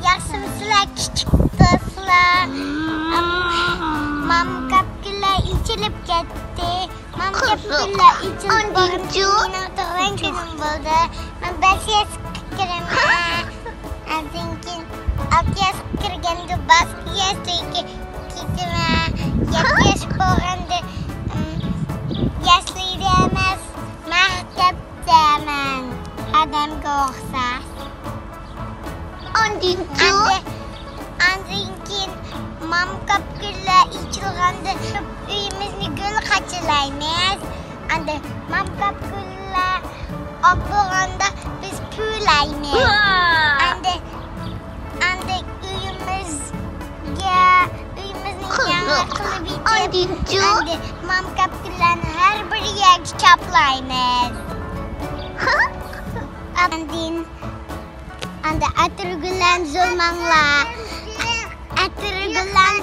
Yaxshimisilar, kichik do'stlar? Mamka gullar ichilib ketdi. Mamka gullar ichilib ketdi. Mening tug'ilgan kunim bo'ldi. Men 5 yoshga kiraman. Azdan keyin 6 yoshga kirganda boshqa yoshlarga ketaman. 7 yosh bo'lganda yoshlikda emas, maktabdaman. Odamga o'xshash. Andin keyin mamka gullar ichilganda uyimizni gul qachilaymiz. Anda mamka gullar olib bo'lganda biz pullaymiz. Anda uyimizni yangi qilib bitib, anda mamka gullarni har biriga chaplaymiz. Anda atirgullarni zulmanglar. Atirgullarni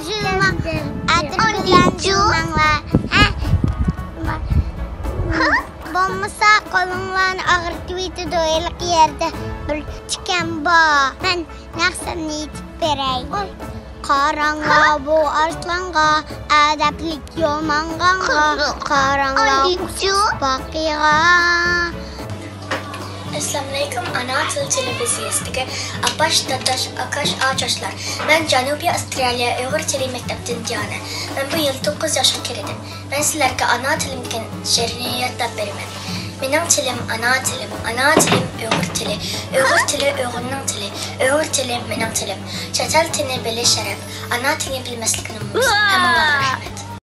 zulmanglar. Bo'lmasa qo'linglarni og'ritib yetadi o'yliq yerda bir chikan bor. Men naqsamni yetib beray. Qaranglar bu arslonga, adablik yo'manganga, qaranglar baqiga. Assalamu alaykum. Ana til televiziyasiga Apash Tatash Akash Achoshlar. Men Janubiy Avstraliya Uyg'ur tili maktabidan Diana. Men bu yil 9 yoshga kirdim. Men sizlarga ana tilimga she'riyat beraman. Mening tilim ana tilim Uyg'ur tili. Uyg'ur tili Uyg'urning tili. Uyg'ur tili mening tilim. Chet el tilini bilish sharaf. Ana tilini bilmaslikning